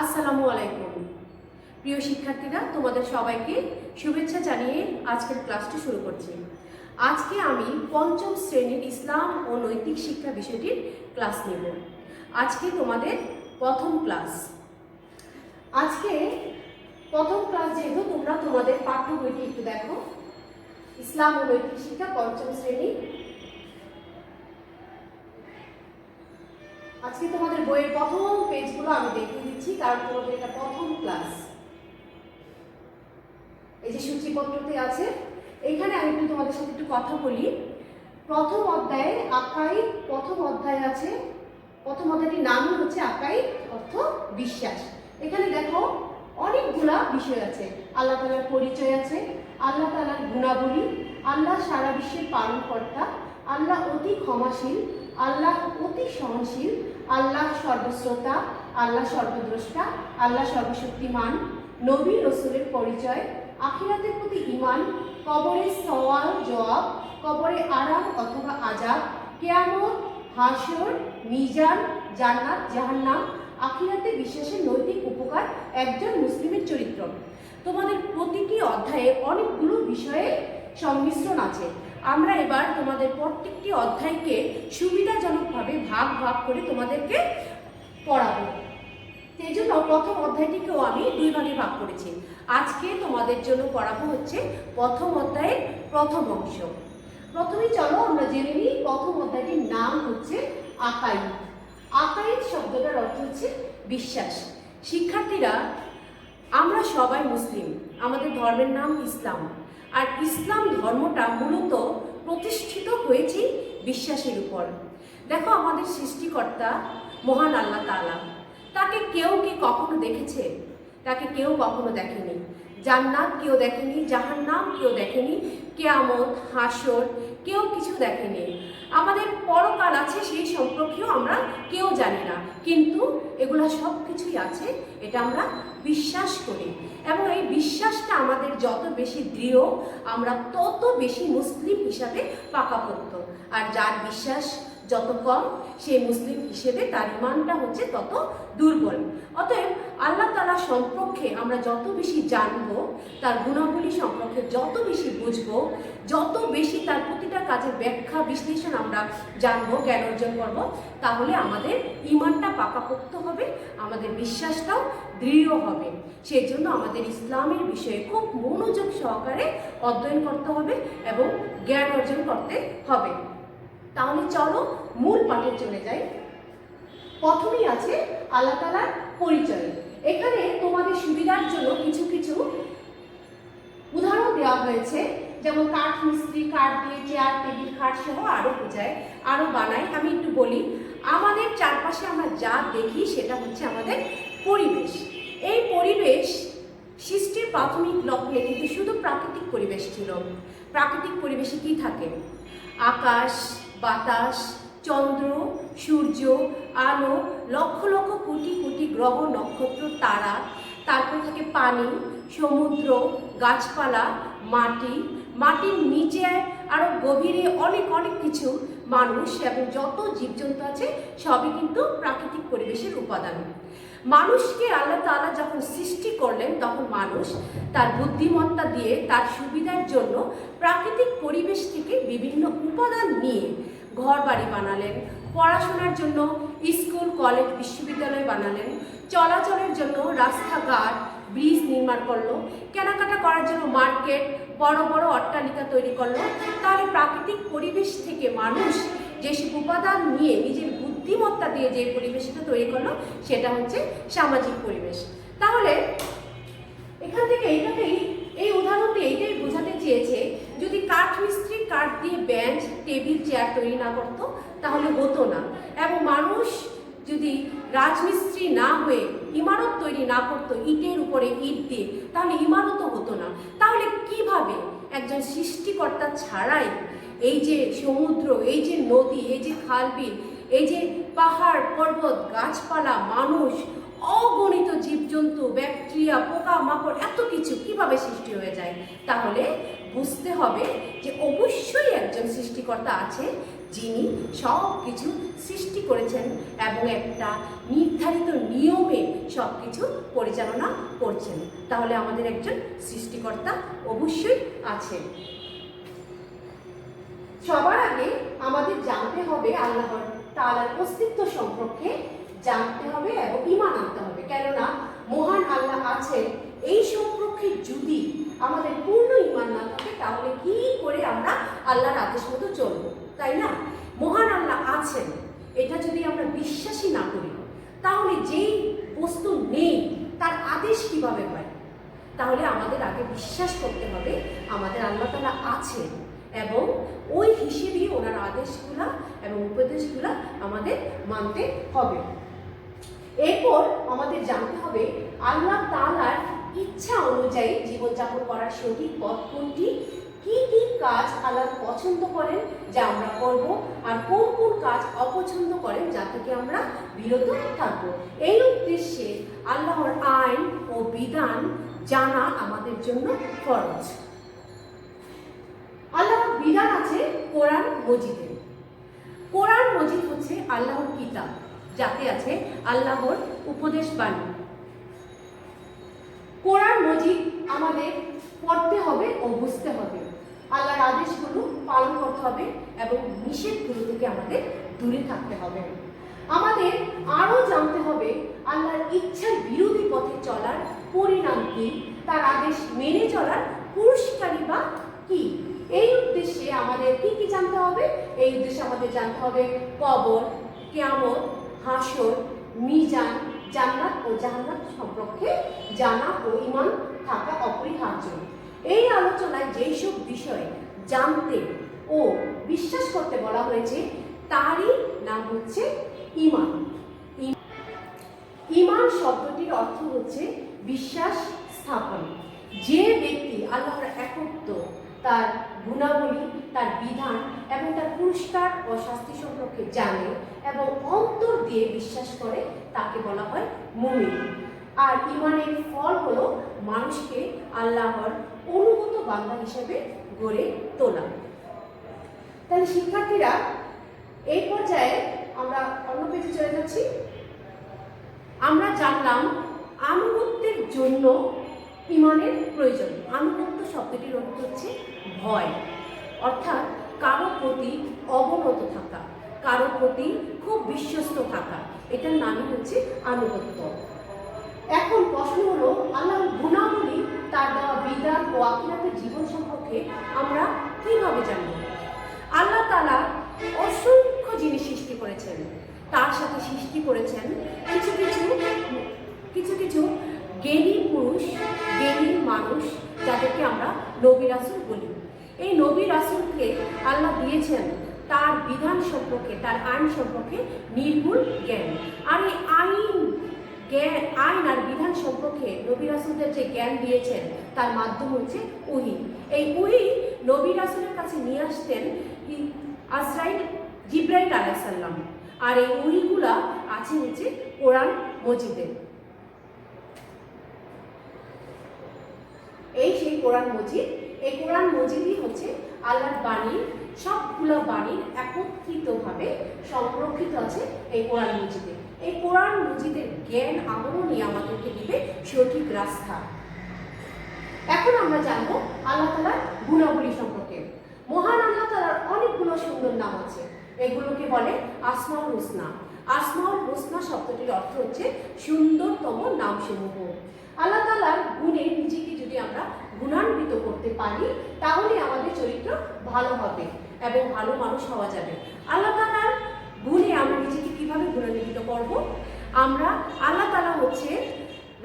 আসসালামু আলাইকুম প্রিয় শিক্ষার্থীরা, তোমাদের সবাইকে শুভেচ্ছা জানিয়ে আজকের ক্লাসটি শুরু করছি। আজকে আমি পঞ্চম শ্রেণীর ইসলাম ও নৈতিক শিক্ষা বিষয়টির ক্লাস নেব। আজকে তোমাদের প্রথম ক্লাস। আজকে প্রথম ক্লাস যেহেতু তোমরা তোমাদের পাঠ্য বইটি একটু দেখো, ইসলাম ও নৈতিক শিক্ষা পঞ্চম শ্রেণী। আজকে তোমাদের বইয়ের প্রথম পেজগুলো আমি দেখিয়ে দিচ্ছি, কারণ তোমাদের এটা প্রথম ক্লাস। এই যে সূচিপত্রতে আছে, এখানে আমি একটু তোমাদের সাথে একটু কথা বলি। প্রথম অধ্যায়ে আকাইদ, প্রথম অধ্যায় আছে, প্রথম অধ্যায়টির নামই হচ্ছে আকাইদ অর্থ বিশ্বাস। এখানে দেখো অনেকগুলা বিষয় আছে। আল্লাহ তাআলার পরিচয় আছে, আল্লাহ তাআলার গুণাবলী, আল্লাহ সারা বিশ্বের পালনকর্তা, আল্লাহ অতি ক্ষমাশীল, আল্লাহ অতি সহনশীল, আল্লাহ সর্বশ্রোতা, আল্লাহ সর্বদ্রষ্টা, আল্লাহ সর্বশক্তিমান, নবী রসুলের পরিচয়, আখিরাতের প্রতি ঈমান, কবরের সওয়াল জবাব, কবরে আরাম অথবা আযাব, কিয়ামত, হাসর, মিজান, জান্নাত জাহান্নাম, আখিরাতে বিশ্বাসের নৈতিক উপকার, একজন মুসলিমের চরিত্র। তোমাদের প্রতিটি অধ্যায়ে অনেকগুলো বিষয়ের সংমিশ্রণ আছে। আমরা এবার তোমাদের প্রত্যেকটি অধ্যায়কে সুবিধাজনকভাবে ভাগ ভাগ করে তোমাদেরকে পড়াবো। সেই জন্য প্রথম অধ্যায়টিকেও আমি দুই ভাগে ভাগ করেছি। আজকে তোমাদের জন্য পড়াবো হচ্ছে প্রথম অধ্যায়ের প্রথম অংশ। প্রথমেই চলো আমরা জেনে নিই, প্রথম অধ্যায়টির নাম হচ্ছে আকাইদ। আকাইদ শব্দটার অর্থ হচ্ছে বিশ্বাস। শিক্ষার্থীরা, আমরা সবাই মুসলিম, আমাদের ধর্মের নাম ইসলাম। আর ইসলাম ধর্মটা মূলত প্রতিষ্ঠিত হয়েছে বিশ্বাসের উপর। দেখো, আমাদের সৃষ্টিকর্তা মহান আল্লাহ তাআলা, তাকে কেউ কি কখনো দেখেছে? তাকে কেউ কখনো দেখেনি। জান্নাত কেউ দেখেনি, জাহান্নাম কেউ দেখেনি, কিয়ামত, হাসর কেউ কিছু দেখেনি। আমাদের পরকাল আছে, সেই সম্পর্কেও আমরা কেউ জানি না, কিন্তু এগুলো সব কিছুই আছে, এটা আমরা বিশ্বাস করি। এবং এই বিশ্বাসটা আমাদের যত বেশি দৃঢ়, আমরা তত বেশি মুসলিম হিসাবে পাকাপোক্ত। আর যার বিশ্বাস যত কম, সেই মুসলিম হিসেবে তার ঈমানটা হচ্ছে তত দুর্বল। অতএব আল্লাহ তাআলা সম্পর্কে আমরা যত বেশি জানবো, তার গুণাবলী সম্পর্কে যত বেশি বুঝবো, যত বেশি তার প্রতিটা কাজের ব্যাখ্যা বিশ্লেষণ আমরা জানবো, জ্ঞান অর্জন করবো, তাহলে আমাদের ঈমানটা পাকাপোক্ত হবে, আমাদের বিশ্বাসটাও দৃঢ় হবে। সেই জন্য আমাদের ইসলামের বিষয়ে খুব মনোযোগ সহকারে অধ্যয়ন করতে হবে এবং জ্ঞান অর্জন করতে হবে। তাহলে চলো মূল পাঠে চলে যাই। প্রথমেই আছে আল্লাহ তাআলার পরিচয়। এখানে তোমাদের সুবিধার জন্য কিছু কিছু উদাহরণ দেওয়া হয়েছে, যেমন কাঠ মিস্ত্রি কাঠ দিয়ে চেয়ার টেবিল খাট সহ আরো বোঝায়, আরো বানায়। আমি একটু বলি, আমাদের চারপাশে আমরা যা দেখি সেটা হচ্ছে আমাদের পরিবেশ। এই পরিবেশ সৃষ্টির প্রাথমিক লগ্নে কিন্তু শুধু প্রাকৃতিক পরিবেশ ছিল। প্রাকৃতিক পরিবেশে কি থাকে? আকাশ, বাতাস, চন্দ্র, সূর্য, আলো, লক্ষ লক্ষ কোটি কোটি গ্রহ, নক্ষত্র, তারা, তারপর থাকে পানি, সমুদ্র, গাছপালা, মাটি, মাটির নিচে আরো গভীরে অনেক অনেক কিছু, মানুষ এবং যত জীবজন্তু আছে সবই কিন্তু প্রাকৃতিক পরিবেশের উপাদান। মানুষকে আল্লাহ তাআলা যখন সৃষ্টি করলেন, তখন মানুষ তার বুদ্ধিমত্তা দিয়ে তার সুবিধার জন্য প্রাকৃতিক পরিবেশ থেকে বিভিন্ন উপাদান নিয়ে ঘর বাড়ি বানালেন, পড়াশোনার জন্য স্কুল কলেজ বিশ্ববিদ্যালয় বানালেন, চলাচলের জন্য রাস্তাঘাট ব্রিজ নির্মাণ করলো, কেনাকাটা করার জন্য মার্কেট, বড় বড় অট্টালিকা তৈরি করলো। তাহলে প্রাকৃতিক পরিবেশ থেকে মানুষ যেসব উপাদান নিয়ে নিজের বুদ্ধিমত্তা দিয়ে যে পরিবেশটা তৈরি করলো, সেটা হচ্ছে সামাজিক পরিবেশ। তাহলে এখান থেকে এই উদাহরণটি এইটাই বোঝাতে চেয়েছে, যদি কাঠ মিস্ত্রি কাঠ দিয়ে বেঞ্চ টেবিল চেয়ার তৈরি না করতো তাহলে হতো না। এবং মানুষ যদি রাজমিস্ত্রি না হয়ে ইমারত তৈরি না করতো ইটের উপরে ইট দিয়ে, তাহলে ইমারতও হতো না। তাহলে কিভাবে একজন সৃষ্টিকর্তা ছাড়াই এই যে সমুদ্র, এই যে নদী, এই যে খাল বিল, এই যে পাহাড় পর্বত, গাছপালা, মানুষ, অগণিত জীবজন্তু, ব্যাকটেরিয়া, পোকা মাকড়, এত কিছু কিভাবে সৃষ্টি হয়ে যায়? তাহলে বুঝতে হবে যে অবশ্যই একজন সৃষ্টিকর্তা আছে, যিনি সব কিছু সৃষ্টি করেছেন এবং একটা নির্ধারিত নিয়মে সব কিছু পরিচালনা করছেন। তাহলে আমাদের একজন সৃষ্টিকর্তা অবশ্যই আছেন। সবার আগে আমাদের জানতে হবে আল্লাহ তাআলার অস্তিত্ব সম্পর্কে জানতে হবে এবং ঈমান আনতে হবে। কেননা মহান আল্লাহ আছেন এই সম্পর্কে যদি আমাদের পূর্ণ ঈমান না থাকে তাহলে কি করে আমরা আল্লাহর আদেশ মতো চলব, তাই না? মহান আল্লাহ আছেন এটা যদি আমরা বিশ্বাসই না করি তাহলে যেই বস্তু নেই তার আদেশ কিভাবে হয়? তাহলে আমাদের আগে বিশ্বাস করতে হবে আমাদের আল্লাহ তাআলা আছেন এবং ওই হিসেবেই ওনার আদেশগুলা এবং উপদেশগুলা আমাদের মানতে হবে। এরপর আমাদের জানতে হবে আল্লাহ তাআলার ইচ্ছা অনুযায়ী জীবনযাপন করার সঠিক পথ কোনটি, কি কি কাজ আল্লাহ পছন্দ করেন যা আমরা করব, আর কোন কোন কাজ অপছন্দ করেন যা থেকে আমরা বিরত থাকব। এই উদ্দেশ্যে আল্লাহর আইন ও বিধান জানা আমাদের জন্য ফরজ। আল্লাহর বিধান আছে কোরআন মজিদে। কোরআন মজিদ হচ্ছে আল্লাহর কিতাব, যাতে আছে আল্লাহর উপদেশ বাণী। কোরআন মজিদ আমাদের পড়তে হবে ও বুঝতে হবে, আল্লাহর আদেশগুলো পালন করতে হবে এবং নিষেধগুলো থেকে আমাদের দূরে থাকতে হবে। আমাদের আরও জানতে হবে আল্লাহর ইচ্ছার বিরোধী পথে চলার পরিণাম কি, তার আদেশ মেনে চলার পুরস্কারই বা কি। এই উদ্দেশ্যে আমাদের কি কি জানতে হবে? এই উদ্দেশ্যে আমাদের জানতে হবে কবর, কিয়ামত, হাসর, মিজান, জান্নাত ও জাহান্নাম সম্পর্কে জানা ও ঈমান থাকা অপরিহার্য। এই আলোচনায় যেই সব বিষয় জানতে ও বিশ্বাস করতে বলা হয়েছে তারই নাম হচ্ছে ঈমান। ঈমান শব্দটির অর্থ হচ্ছে বিশ্বাস স্থাপন। যে ব্যক্তি আল্লাহর একত্ব, তার গুণাবলী, তার বিধান এবং তার পুরস্কার ও শাস্তি সম্পর্কে জানে এবং অন্তর দিয়ে বিশ্বাস করে তাকে বলা হয় মুমিন। আর ঈমানের ফল হলো মানুষকে আল্লাহর অনুগত বান্দা হিসেবে গড়ে তোলা। তাহলে শিক্ষার্থীরা এই পর্যায়ে আমরা অন্য পেজে চলে যাচ্ছি। আমরা জানলাম আনুগত্যের জন্য ঈমানের প্রয়োজন। আনুগত্য শব্দটির অর্থ হচ্ছে ভয়, অর্থাৎ কারো প্রতি অবনত থাকা, কারো প্রতি খুব বিশ্বস্ত থাকা, এটার নামই হচ্ছে আনুগত্য। এখন প্রশ্ন হলো আল্লাহর গুণাবলী, তার দেওয়া বিধান ও আখিরাতের জীবন সম্পর্কে আমরা কিভাবে জানব? আল্লাহ তাআলা অসংখ্য জিনিস সৃষ্টি করেছেন, তার সাথে সৃষ্টি করেছেন কিছু কিছু জ্ঞানী পুরুষ, জ্ঞানী মানুষ, যাদেরকে আমরা নবী রাসূল বলি। এই নবী রাসূলকে আল্লাহ দিয়েছেন তার বিধান সম্পর্কে, তার আইন সম্পর্কে নির্ভুল জ্ঞান। আর এই আইন আর বিধান সম্পর্কে নবী রাসূলদের যে জ্ঞান দিয়েছেন তার মাধ্যম হচ্ছে ওহী। এই ওহী নবী রাসূলের কাছে নিয়ে আসতেন জিবরাইল আলাইহিস সালাম। আর এই ওহীগুলা আছে হচ্ছে কোরআন মজিদে। এই সেই কোরআন মজিদ, এই কোরআন মজিদই হচ্ছে আল্লাহর বাণী, সবগুলো বাণীর একত্রিতভাবে সংরক্ষিত আছে এই কোরআন মজিদে। এই কোরআন মজিদের জ্ঞান আহরণই আমাদেরকে দিবে সঠিক রাস্তা। এখন আমরা জানবো আল্লাহ তাআলার গুণাবলী সম্পর্কে। মহান আল্লাহ তাআলার অনেকগুলো সুন্দর নাম আছে, এগুলোকে বলে আসমাউল হুসনা। আসমাউল হুসনা শব্দটির অর্থ হচ্ছে সুন্দরতম নামসমূহ। আল্লাহ তাআলার গুণে নিজেকে যদি আমরা গুণান্বিত করতে পারি তাহলে আমাদের চরিত্র ভালো হবে এবং ভালো মানুষ হওয়া যাবে। আল্লাহ তাআলার গুণে আমরা নিজেকে কিভাবে গুণান্বিত করব? আমরা আল্লাহ তাআলা হচ্ছে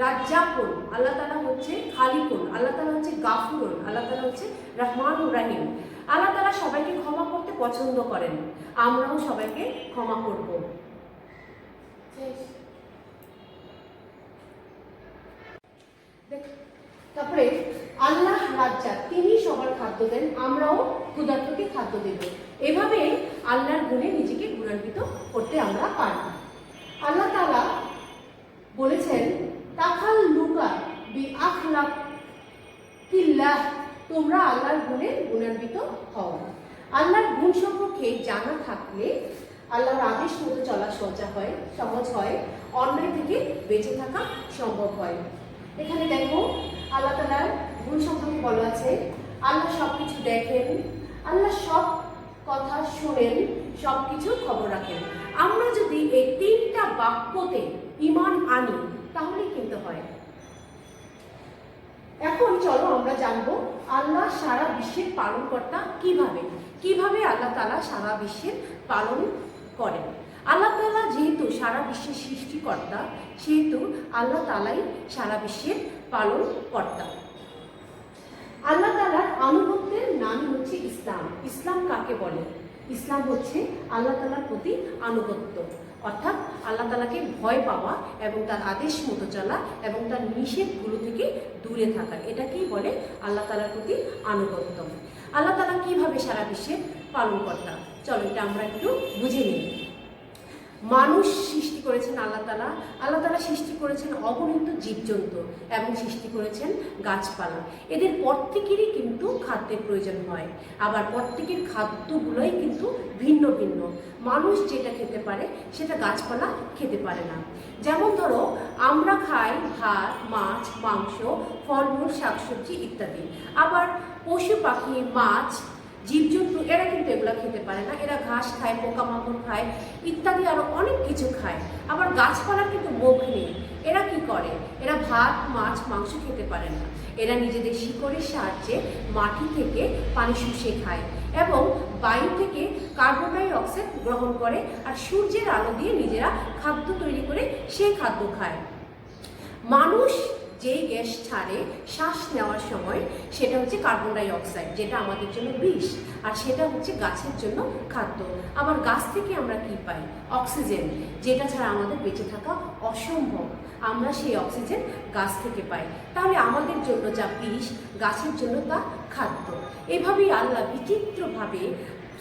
রাজ্জাকুন, আল্লাহ তাআলা হচ্ছে খালিকুন, আল্লাহ তাআলা হচ্ছে গাফুরুন, আল্লাহ তাআলা হচ্ছে রহমানুর রহিম। আল্লাহ তাআলা সবাইকে ক্ষমা করতে পছন্দ করেন, আমরাও সবাইকে ক্ষমা করব। তারপরে আল্লাহ রাজ্জাক, তিনি সবার খাদ্য দেন, আমরাও ক্ষুধার্তকে খাদ্য দেব। এভাবে আল্লাহর গুণে নিজেকে গুণান্বিত করতে আমরা পারি। আল্লাহ তাআলা বলেছেন তাখাল্লুকা বিআখলাকিল্লাহ, তোমরা আল্লাহর গুণে গুণান্বিত হও। আল্লাহর গুণ সম্পর্কে জানা থাকলে আল্লাহর আদেশ মতো চলা সহজ হয়, অন্যায় থেকে বেঁচে থাকা সম্ভব হয়। এখানে দেখো আল্লাহ তাআলার গুণ সম্পর্কে বলা আছে, আল্লাহ সব কিছু দেখেন, আল্লাহ সব কথা শোনেন, সব কিছু খবর রাখেন। আমরা যদি এই তিনটা বাক্যতে ঈমান আনি তাহলে কিন্তু হয়। এখন চলো আমরা জানবো আল্লাহ সারা বিশ্বের পালনকর্তা কিভাবে আল্লাহ তাআলা সারা বিশ্বের পালন করেন। আল্লাহ তাআলা যেহেতু সারা বিশ্বের সৃষ্টিকর্তা, সেহেতু আল্লাহ তাআলাই সারা বিশ্বের পালনকর্তা। আল্লাহ তাআলার আনুগত্যের নাম হচ্ছে ইসলাম। ইসলাম কাকে বলে? ইসলাম হচ্ছে আল্লাহ তাআলার প্রতি আনুগত্য, অর্থাৎ আল্লাহ তাআলাকে ভয় পাওয়া এবং তার আদেশ মতো চলা এবং তার নিষেধগুলো থেকে দূরে থাকা, এটাকেই বলে আল্লাহ তাআলার প্রতি আনুগত্য। আল্লাহ তাআলা কিভাবে সারা বিশ্বের পালনকর্তা, চলো এটা আমরা একটু বুঝে নিই। মানুষ সৃষ্টি করেছেন আল্লাহ তাআলা। আল্লাহ তাআলা সৃষ্টি করেছেন অগণিত জীবজন্তু এবং সৃষ্টি করেছেন গাছপালা। এদের প্রত্যেকেরই কিন্তু খাদ্যের প্রয়োজন হয়, আবার প্রত্যেকের খাদ্যগুলোই কিন্তু ভিন্ন ভিন্ন। মানুষ যেটা খেতে পারে সেটা গাছপালা খেতে পারে না। যেমন ধরো আমরা খাই ভাত, মাছ, মাংস, ফলমূল, শাকসবজি ইত্যাদি। আবার পশু পাখি, মাছ, জীবজন্তু এরা কিন্তু এগুলো খেতে পারে না। এরা ঘাস খায়, পোকামাকড় খায় ইত্যাদি আরো অনেক কিছু খায়। আবার গাছপালার কিন্তু মুখ নেই। এরা কি করে? এরা ভাত, মাছ, মাংস খেতে পারে না। এরা নিজেদের শিকড়ের সাহায্যে মাটি থেকে পানি শুষে খায় এবং বায়ু থেকে কার্বন ডাই অক্সাইড গ্রহণ করে, আর সূর্যের আলো দিয়ে নিজেরা খাদ্য তৈরি করে সেই খাদ্য খায়। মানুষ যে গ্যাস ছাড়ে শ্বাস নেওয়ার সময় সেটা হচ্ছে কার্বন ডাই অক্সাইড, যেটা আমাদের জন্য বিষ, আর সেটা হচ্ছে গাছের জন্য খাদ্য। আবার গাছ থেকে আমরা কি পাই? অক্সিজেন, যেটা ছাড়া আমাদের বেঁচে থাকা অসম্ভব। আমরা সেই অক্সিজেন গাছ থেকে পাই। তাহলে আমাদের জন্য যা বিষ, গাছের জন্য তা খাদ্য। এভাবেই আল্লাহ বিচিত্রভাবে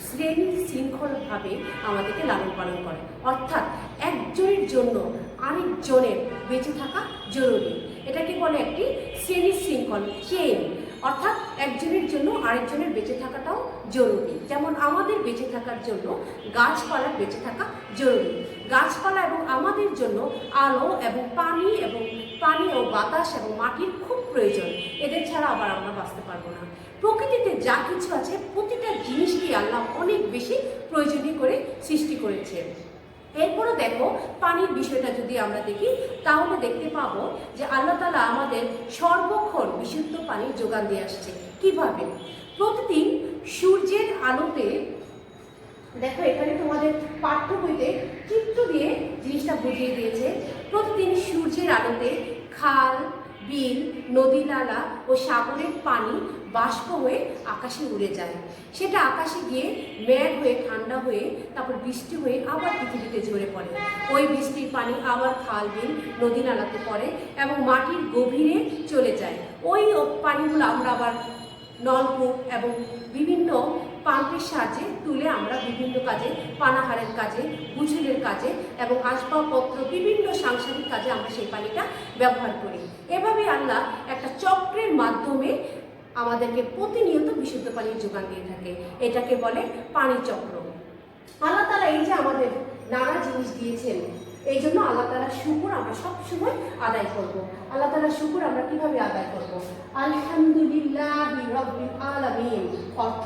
শ্রেণী শৃঙ্খলভাবে আমাদেরকে লালন পালন করে, অর্থাৎ একজনের জন্য আরেকজনের বেঁচে থাকা জরুরি। এটাকে বলে একটি শ্রেণী শৃঙ্খল, চেইন, অর্থাৎ একজনের জন্য আরেকজনের বেঁচে থাকাটাও জরুরি। যেমন আমাদের বেঁচে থাকার জন্য গাছপালার বেঁচে থাকা জরুরি। গাছপালা এবং আমাদের জন্য আলো এবং পানি ও বাতাস এবং মাটির খুব প্রয়োজন। এদের ছাড়া আবার আমরা বাঁচতে পারবো না। প্রকৃতিতে যা কিছু আছে প্রতিটা জিনিসকে আল্লাহ অনেক বেশি প্রয়োজনীয় করে সৃষ্টি করেছে। এরপরও দেখো পানির বিষয়টা যদি আমরা দেখি তাহলে দেখতে পাবো যে আল্লাহ তাআলা আমাদের সর্বক্ষণ বিশুদ্ধ পানির যোগান দিয়ে আসছে। কিভাবে? প্রতিদিন সূর্যের আলোতে, দেখো এখানে তোমাদের পাঠ্য বইতে চিত্র দিয়ে জিনিসটা বুঝিয়ে দিয়েছে। প্রতিদিন সূর্যের আলোতে খাল, বিল, নদী নালা ও সাগরের পানি বাষ্প হয়ে আকাশে উড়ে যায়। সেটা আকাশে গিয়ে মেঘ হয়ে ঠান্ডা হয়ে তারপর বৃষ্টি হয়ে আবার পৃথিবীতে ঝরে পড়ে। ওই বৃষ্টির পানি আবার খাল, বিল, নদী নালাতে পড়ে এবং মাটির গভীরে চলে যায়। ওই পানিগুলো আমরা আবার নলকূপ এবং বিভিন্ন পাম্পের সাহায্যে তুলে আমরা বিভিন্ন কাজে, পানাহারের কাজে, গোসলের কাজে এবং আসবাবপত্র বিভিন্ন সাংসারিক কাজে আমরা সেই পানিটা ব্যবহার করি। এভাবে আল্লাহ একটা চক্রের মাধ্যমে আমাদেরকে প্রতিনিয়ত বিশুদ্ধ পানির যোগান দিয়ে থাকে। এটাকে বলে পানি চক্র। আল্লাহ তাআলা এই যে আমাদের নানা জিনিস দিয়েছেন, এই জন্য আল্লাহ তাআলার শুকর আমরা সবসময় আদায় করব। আল্লাহ তাআলার শুকর আমরা কিভাবে আদায় করব? আলহামদুলিল্লাহি রাব্বিল আলামিন, অর্থ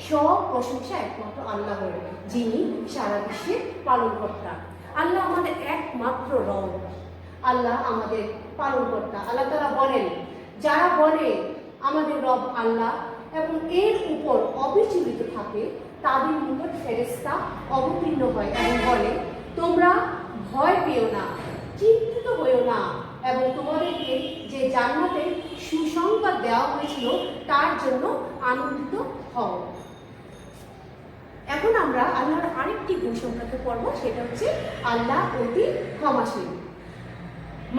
সব প্রশংসা একমাত্র আল্লাহর, যিনি সারা বিশ্বের পালনকর্তা। আল্লাহ আমাদের একমাত্র রব, আল্লাহ আমাদের পালনকর্তা। আল্লাহ তাআলা বলেন, যারা বলে আমাদের রব আল্লাহ এবং এর উপর অবিচলিত থাকে তাদের নিকট ফেরেশতা অবতীর্ণ হয় এবং বলে, তোমরা ভয় পেও না, চিন্তিত হইও না এবং তোমাদেরকে যে জান্নাতের সুসংবাদ দেওয়া হয়েছিল তার জন্য আনন্দিত হও। এখন আমরা আল্লাহর আরেকটি গুণ সম্পর্কে পড়ব, সেটা হচ্ছে আল্লাহ অতি ক্ষমাশীল।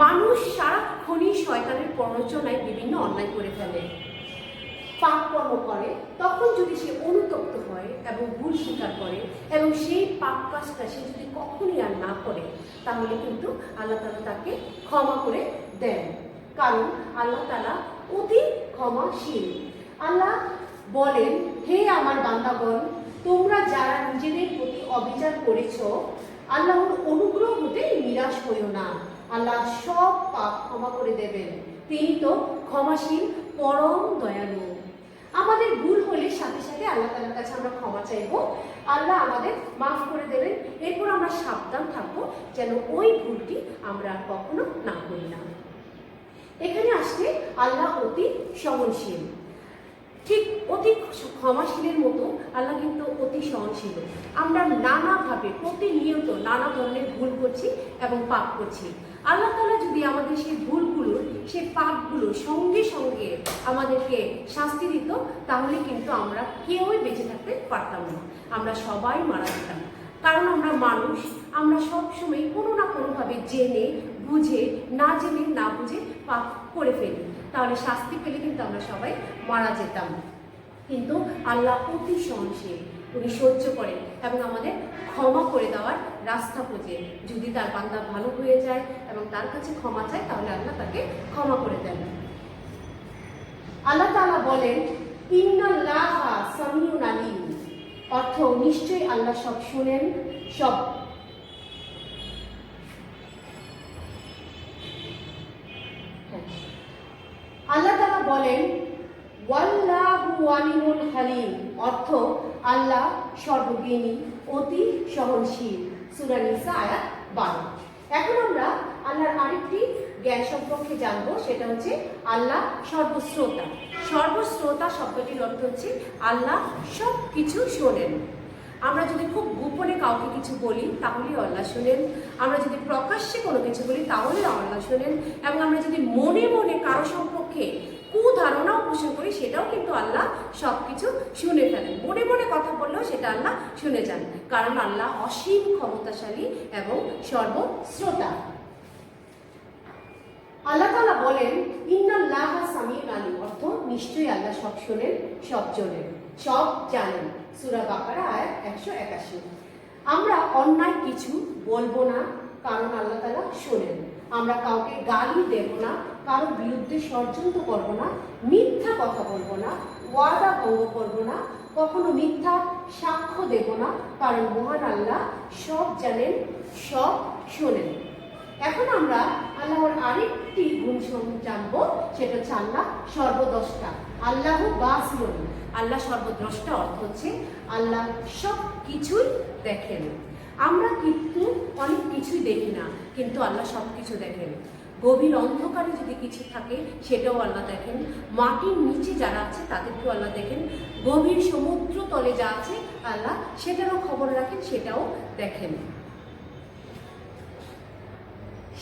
মানুষ সারাক্ষণই শয়তানের প্ররোচনায় বিভিন্ন অন্যায় করে ফেলে, পাপ কর্ম করে। তখন যদি সে অনুতপ্ত হয় এবং ভুল স্বীকার করে এবং সেই পাপ কাজটা সে যদি কখনই আর না করে, তাহলে কিন্তু আল্লাহ তাআলা তাকে ক্ষমা করে দেন, কারণ আল্লাহ তাআলা অতি ক্ষমাশীল। আল্লাহ বলেন, হে আমার বান্দাগণ, তোমরা যারা নিজেদের প্রতি অবিচার করেছ, আল্লাহর অনুগ্রহ হতে নিরাশ হইও না। আল্লাহ সব পাপ ক্ষমা করে দেবেন, তিনি তো ক্ষমাশীল, পরম দয়ালু। আমাদের ভুল হলে সাথে সাথে আল্লাহ তাআলার কাছে আমরা ক্ষমা চাইবো, আল্লাহ আমাদের মাফ করে দেবেন। এরপর আমরা সাবধান থাকবো যেন ওই ভুলটি আমরা কখনো না করি না। এখানে আসছে আল্লাহ অতি সহনশীল। ঠিক অতি ক্ষমাশীলের মতো আল্লাহ কিন্তু অতি সহনশীল। আমরা নানাভাবে প্রতিনিয়ত নানা ধরনের ভুল করছি এবং পাপ করছি। আল্লাহ তাআলা যদি আমাদের সেই ভুলগুলোর, সেই পাপগুলো সঙ্গে সঙ্গে আমাদেরকে শাস্তি দিত, তাহলে কিন্তু আমরা কেউই বেঁচে থাকতে পারতাম না, আমরা সবাই মারা যেতাম। কারণ আমরা মানুষ, আমরা সবসময় কোনো না কোনোভাবে জেনে বুঝে, না জেনে না বুঝে পাপ করে ফেলি, তাহলে শাস্তি পেলে কিন্তু আমরা সবাই মারা যেতাম। কিন্তু আল্লাহ অতি সহনশীল, উনি সহ্য করেন এবং আমাদের ক্ষমা করে দেওয়ার রাস্তা খোঁজে। যদি তার বান্দা ভালো হয়ে যায় এবং তার কাছে ক্ষমা চায়, তাহলে আল্লাহ তাকে ক্ষমা করে দেন। আল্লাহ তাআলা বলেন, ইন্নাল্লাহা সামিউন আলিম, অর্থ নিশ্চয়ই আল্লাহ সব শুনেন, সব। আল্লাহ তাআলা বলেন, ওয়াল্লাহু আলিমুল হালিম, অর্থ আল্লাহ সর্বজ্ঞানী, অতি সহনশীল। সূরা নিসা আয়াত 12। এখন আমরা আল্লাহর আরেকটি জ্ঞান সম্পর্কে জানবো, সেটা হচ্ছে আল্লাহ সর্বশ্রোতা। সর্বশ্রোতা শব্দটির অর্থ হচ্ছে আল্লাহ সব কিছু শোনেন। আমরা যদি খুব গোপনে কাউকে কিছু বলি, তাহলেও আল্লাহ শোনেন। আমরা যদি প্রকাশ্যে কোনো কিছু বলি, তাহলেও আল্লাহ শোনেন। এবং আমরা যদি মনে মনে কারো সম্পর্কে কুধারণাও পোষণ করি, সেটাও কিন্তু আল্লাহ সব কিছু শুনে ফেলেন। মনে মনে কথা বললেও সেটা আল্লাহ শুনে যান, কারণ আল্লাহ অসীম ক্ষমতাশালী এবং সর্বশ্রোতা। আল্লাহ তাআলা বলেন, ইন্নাল্লাহা সামিউন আলিম, অর্থ নিশ্চয়ই আল্লাহ সব শোনেন, সব জানেন, সব জানেন। সূরা বাকারা আয়াত 181। আমরা অন্যায় কিছু বলবো না, কারণ আল্লাহ তাআলা শোনেন। আমরা কাউকে গালি দেব না, কারোর বিরুদ্ধে ষড়যন্ত্র করব না, মিথ্যা কথা বলবো না, ওয়াদা ভঙ্গ করব না, কখনো মিথ্যা সাক্ষ্য দেব না, কারণ মহান আল্লাহ সব জানেন, সব শোনেন। এখন আমরা আল্লাহর আরেকটি গুণ জানবো, সেটা হচ্ছে আল্লাহ সর্বদ্রষ্টা। আল্লাহ বাসিরুন, আল্লাহ সর্বদ্রষ্টা অর্থ হচ্ছে আল্লাহ সব কিছুই দেখেন। আমরা কিন্তু অনেক কিছুই দেখি না, কিন্তু আল্লাহ সব কিছু দেখেন। গভীর অন্ধকারে যদি কিছু থাকে, সেটাও আল্লাহ দেখেন। মাটির নিচে যারা আছে তাদেরকেও আল্লাহ দেখেন। গভীর সমুদ্র তলে যা আছে আল্লাহ সেটারও খবর রাখেন, সেটাও দেখেন।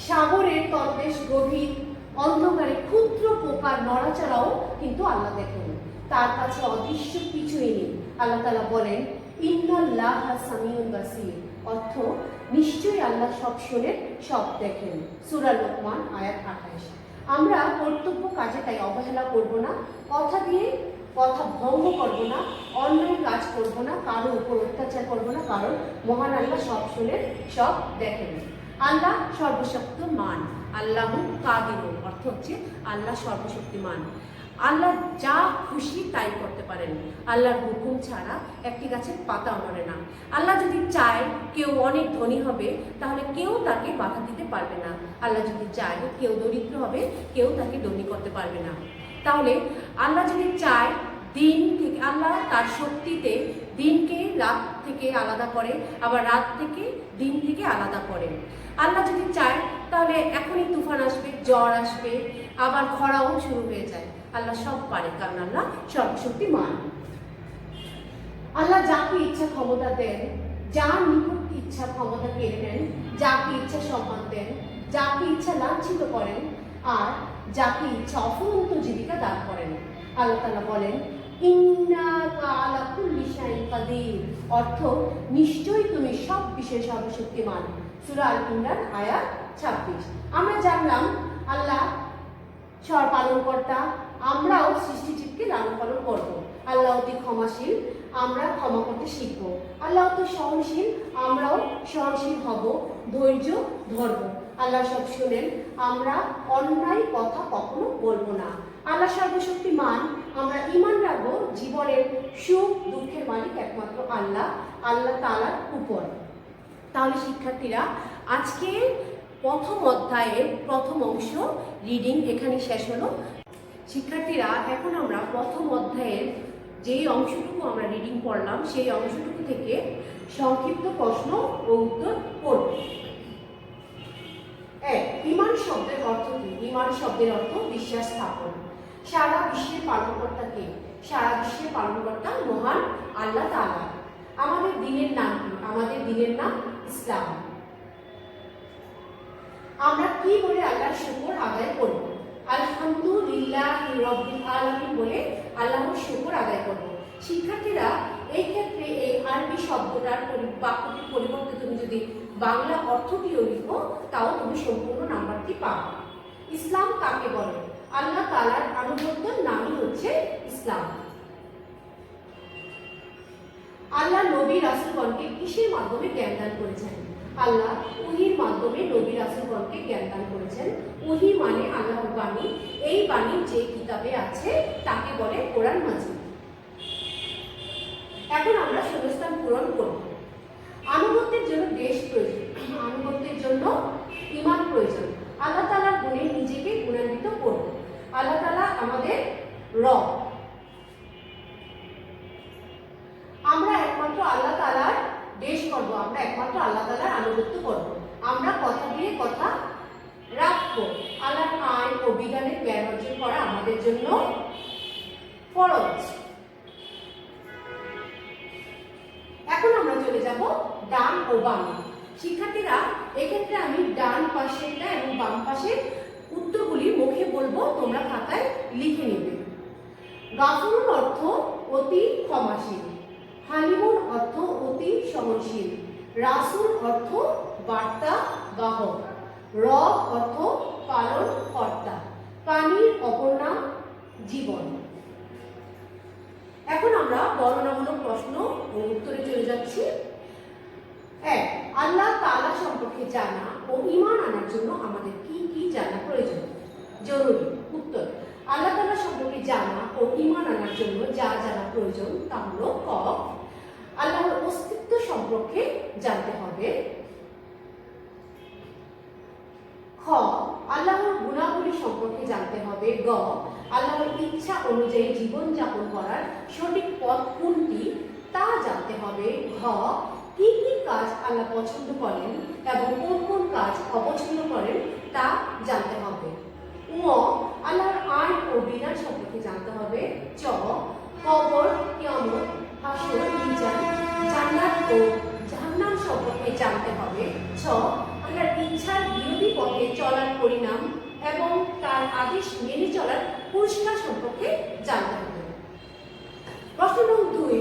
সাগরের তলদেশ গভীর অন্ধকারে ক্ষুদ্র পোকার নড়াচড়াও কিন্তু আল্লাহ দেখেন। তার কাছে অদৃশ্য কিছুই নেই। আল্লাহ তাআলা বলেন, ইন্নাল্লাহা সামিউন বাসীর, অর্থ নিশ্চয়ই আল্লাহ সব শোনেন, সব দেখেন। সূরা লোকমান আয়াত 28। আমরা কর্তব্য কাজে তাই অবহেলা করব না, কথা দিয়ে কথা ভঙ্গ করব না, অন্যায় কাজ করব না, কারো উপর অত্যাচার করব না, কারণ মহান আল্লাহ সব শোনেন, সব দেখেন। আল্লাহ সর্বশক্তিমান, আল্লাহু কাদিরুন, অর্থ হচ্ছে আল্লাহ সর্বশক্তিমান। আল্লাহ যা খুশি তাই করতে পারেন। আল্লাহর হুকুম ছাড়া একটি গাছের পাতাও নড়ে না। আল্লাহ যদি চায় কেউ অনেক ধনী হবে, তাহলে কেউ তাকে বাধা দিতে পারবে না। আল্লাহ যদি চায় কেউ দরিদ্র হবে, কেউ তাকে ধনী করতে পারবে না। তাহলে আল্লাহ যদি চায় দিন থেকে, আল্লাহ তার শক্তিতে দিনকে রাত থেকে আলাদা করে, আবার রাত থেকে দিন থেকে আলাদা করেন। আল্লাহ যদি চায় তাহলে এখনই তুফান আসবে, জ্বর আসবে, আবার খরাও শুরু হয়ে যায়। আল্লাহ সব পারে, কারণ আল্লাহ সর্বশক্তিমান। আল্লাহ যাকে ইচ্ছা ক্ষমতা দেন, যার নিকট ইচ্ছা ক্ষমতা কেড়ে নেন, যাকে ইচ্ছা সম্মান দেন, যাকে ইচ্ছা লাঞ্ছিত করেন, আর যাকে ইচ্ছা অফুরন্ত জীবিকা দান করেন। আল্লাহ তাআলা বলেন, ইন্নাকা আলা কুল্লি শাইইন কাদির, অর্থ নিশ্চয়ই তুমি সব বিষয়ে সর্বশক্তিমান। সূরা আল ইমরান আয়াত 26। আমরা জানলাম আল্লাহ পালনকর্তা, আমরাও সৃষ্টিজীবকে লালন পালন করব। আল্লাহ অতি ক্ষমাশীল, আমরা ক্ষমা করতে শিখব। আল্লাহ অতি সহনশীল, আমরাও সহনশীল হব, ধৈর্য ধরব। আল্লাহ সব শোনেন, আমরা অন্যায় কথা কখনো বলবো না। আল্লাহ সর্বশক্তিমান, আমরা ঈমান রাখবো জীবনের সুখ দুঃখের মালিক একমাত্র আল্লাহ, আল্লাহ তাআলার উপর। তাহলে শিক্ষার্থীরা, আজকে প্রথম অধ্যায়ের প্রথম অংশ রিডিং এখানে শেষ হলো। শিক্ষার্থীরা, এখন আমরা প্রথম অধ্যায়ের যেই অংশটুকু আমরা রিডিং পড়লাম সেই অংশটুকু থেকে সংক্ষিপ্ত প্রশ্ন ও উত্তর পড়ব। ঈমান শব্দের অর্থ কি? ঈমান শব্দের অর্থ বিশ্বাস স্থাপন। সারা বিশ্বের পালনকর্তা কে? সারা বিশ্বের পালনকর্তা মহান আল্লাহ তাআলা। আমাদের দ্বীনের নাম কি? আমাদের দ্বীনের নাম ইসলাম। আমরা কি বলে আল্লাহর শুকর আদায় করব? আলহামদুলিল্লাহি রাব্বিল আলামিন বলে আল্লাহর শুকর আদায় করব। শিক্ষার্থীরা, এই ক্ষেত্রে এই আরবি শব্দটার বাক্যটির পরিবর্তে তুমি যদি বাংলা অর্থটিও লিখো তাও তুমি সম্পূর্ণ নাম্বারটি পাবে। ইসলাম কাকে বলে? আল্লাহ তাআলার আনুগত্যের নামই হচ্ছে ইসলাম। আল্লাহ নবী রাসূলগণকে কিসের মাধ্যমে জ্ঞান দান করেছেন? আল্লাহ ওহীর মাধ্যমে নবী রাসূলগণকে জ্ঞান দান করেছেন। ওহী মানে আল্লাহর বাণী। এই বাণী যে কিতাবে আছে তাকে বলে কোরআন মাজিদ। এখন আমরা শূন্যস্থান পূরণ করব। আনুগত্যের জন্য দেশ প্রয়োজন, আনুগত্যের জন্য ঈমান প্রয়োজন। আল্লাহ তাআলার গুণে নিজেকে গুণান্বিত করব। আল্লাহ তাআলা আমাদের রব। আমরা একমাত্র আল্লাহ তাআলার দেশ করব, আমরা একমাত্র আল্লাহ তাআলার আনুগত্য করব। আমরা কথা দিয়ে কথা রাখবো। আল্লাহর আইন ও বিধানের জ্ঞান অর্জন করা আমাদের জন্য ফরজ। এখন আমরা চলে যাব ডান ও বামে। শিক্ষার্থীরা, এক্ষেত্রে আমি ডান পাশেরটা এবং বাম পাশের উত্তরগুলি মুখে বলবো, তোমরা খাতায় লিখে নেবে। গাফুরুন অর্থ অতি ক্ষমাশীল, হালিমুন অর্থ অতি সহনশীল, রাসূল অর্থ বার্তা বাহক, রব অর্থ পালন কর্তা, পানির অপর নাম জীবন। এখন আমরা বর্ণনামূলক প্রশ্ন ও উত্তরে চলে যাচ্ছি। আল্লাহ তাআলা সম্পর্কে জানা ও ঈমান আনার জন্য আমাদের কি কি জানা প্রয়োজন? জরুরি। উত্তর: আল্লাহ তাআলা সম্পর্কে জানা ও ঈমান আনার জন্য যা জানা প্রয়োজন তা হলো ক, আল্লাহর অস্তিত্ব সম্পর্কে জানতে হবে, খ, আল্লাহর গুণাবলী সম্পর্কে জানতে হবে, গ, আল্লাহর ইচ্ছা অনুযায়ী জীবন যাপন করার সঠিক পথ কোনটি তা জানতে হবে, ঘ, কি কি কাজ আল্লাহ পছন্দ করেন এবং কোন কোন কাজ অপছন্দ করেন তা জানতে হবে, ঙ, আল্লাহর আইন ও বিধান সম্পর্কে জানতে হবে, চ, কবর, কিয়ামত, হাসর, মিজান, জান্নাত ও জাহান্নাম সম্পর্কে জানতে হবে, ছ, আল্লাহর ইচ্ছার বিরোধী পথে চলার পরিণাম এবং তার আদেশ মেনে চলার পুরস্কার সম্পর্কে জানতে হবে। প্রশ্ন নম্বর 2,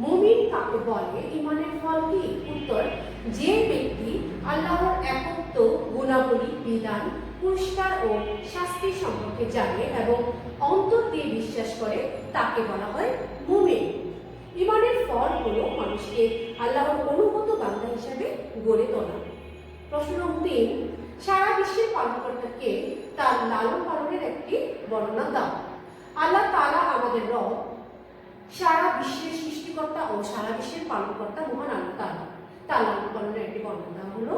মুমিন কাকে বলে? ঈমানের ফল কি? উত্তর: যে ব্যক্তি আল্লাহর একত্ব, গুণাবলী, বিধান, পুরস্কার ও শাস্তি সম্পর্কে জানে এবং অন্তর দিয়ে বিশ্বাস করে তাকে বলা হয় মুমিন। ঈমানের ফল হলো মানুষকে আল্লাহর অনুগত বান্দা হিসাবে গড়ে তোলা। প্রশ্ন নম্বর 3, সারা বিশ্বের পালনকর্তা কে? তার লালন পালনের একটি বর্ণনা দাও। আল্লাহ তাআলা আমাদের রব, সারা বিশ্বের সৃষ্টিকর্তা ও সারা বিশ্বের পালনকর্তা মহান আল্লাহ তাআলা। তার লালন পালনের একটি বর্ণনা হলো,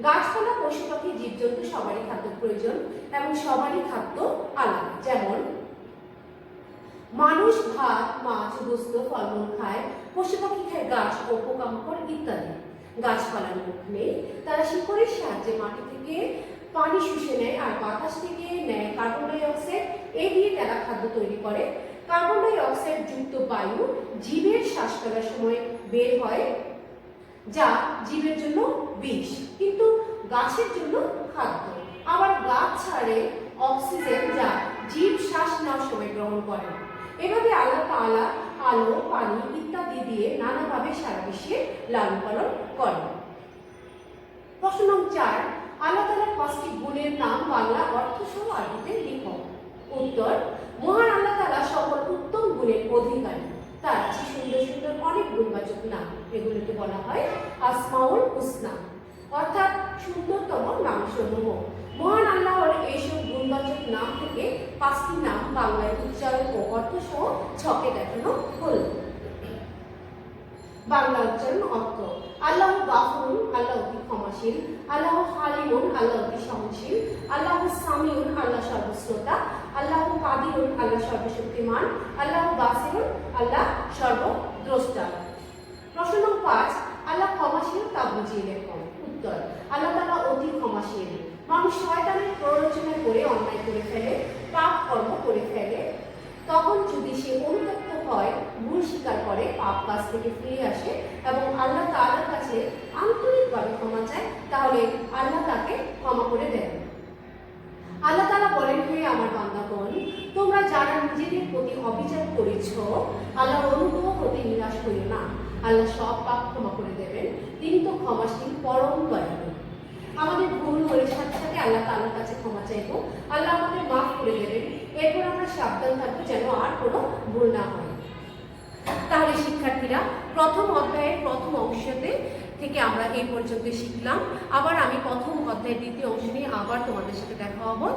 গাছপালা, পশু পাখি, জীবজন্তু সবারই খাদ্য প্রয়োজন এবং সবারই খাদ্য আলাদা। যেমন মানুষ ভাত, মাছ, গোস্ত, ফলমূল খায়, পশু পাখি খায় ঘাস ও পোকামাকড় ইত্যাদি। গাছপালার মুখ নেই, তারা শিকড়ের সাহায্যে মাটি থেকে পানি শুষে নেয় আর বাতাস থেকে নেয় কার্বন ডাই অক্সাইড। এই দিয়ে তারা খাদ্য তৈরি করে। কার্বন ডাই অক্সাইড যুক্ত বায়ু জীবের শ্বাস ফেলার সময় বের হয়, যা জীবের জন্য বিষ কিন্তু গাছের জন্য খাদ্য। আবার গাছ ছাড়ে অক্সিজেন, যা জীব শ্বাস নেওয়ার সময় গ্রহণ করে। এভাবে আল্লাহ তাআলা আলো, পানি ইত্যাদি দিয়ে নানাভাবে সারা বিশ্বে লালন পালন করেন। প্রশ্ন নম্বর 4, আল্লাহ তাআলার 5টি গুণের নাম বাংলা অর্থ সহ আরবিতে লিখো। উত্তর: মহান আল্লাহ তাআলা সকল উত্তম গুণের অধিকারী। তার আছে সুন্দর সুন্দর অনেক গুণবাচক নাম, এগুলোকে বলা হয় আসমাউল হুসনা। অর্থাৎ সুন্দরতম নামসমূহ। মহান আল্লাহর এইসব গুণবাচক নাম থেকে 5টি নাম বাংলায় উচ্চারণ ও অর্থ সহ ছকে দেখানো হলো। বাংলা উচ্চারণ অর্থ: আল্লাহ গাফুরুন, আল্লাহ অতি ক্ষমাশীল। আল্লাহ হালিমুন, আল্লাহ অতি সহনশীল। আল্লাহ সামিউন, আল্লাহ সর্বশ্রোতা। আল্লাহ কাদিরুন, আল্লাহ সর্বশক্তিমান। আল্লাহ বাসিরুন, আল্লাহ সর্বদ্রষ্টা। প্রশ্ন নম্বর 5, আল্লাহ ক্ষমাশীল তা বুঝিয়ে লেখুন। উত্তর: আল্লাহ তাআলা অতি ক্ষমাশীল। মানুষ শয়তানের প্ররোচনায় পড়ে অন্যায় করে ফেলে, পাপ কর্ম করে ফেলে। তখন যদি সে অনুতপ্ত হয়, ভুল স্বীকার করে, পাপ কাজ থেকে ফিরে আসে এবং আল্লাহ তাআলার কাছে আন্তরিকভাবে ক্ষমা চায়, তাহলে আল্লাহ তাকে ক্ষমা করে দেন। আল্লাহ তাআলা বলেন, হে আমার বান্দাগণ, তোমরা যারা নিজেদের প্রতি অবিচার করেছ, আল্লাহর অনুগ্রহ হতে নিরাশ হইও না। আল্লাহ সব পাপ ক্ষমা করে দেবেন, তিনি তো ক্ষমাশীল, পরম দয়ালু। আমাদের ভুল হলে সাথে সাথে আল্লাহ তাআলার কাছে ক্ষমা চাইবো, আল্লাহ আমাদের মাফ করে দেবেন। এরপর আমরা সাবধান থাকবো যেন আর কোনো ভুল না হয়। তাহলে শিক্ষার্থীরা, প্রথম অধ্যায়ের প্রথম অংশতে থেকে আমরা এই পর্যন্ত শিখলাম। আবার আমি প্রথম অধ্যায়ের দ্বিতীয় অংশ নিয়ে আবার তোমাদের সাথে দেখা হবো।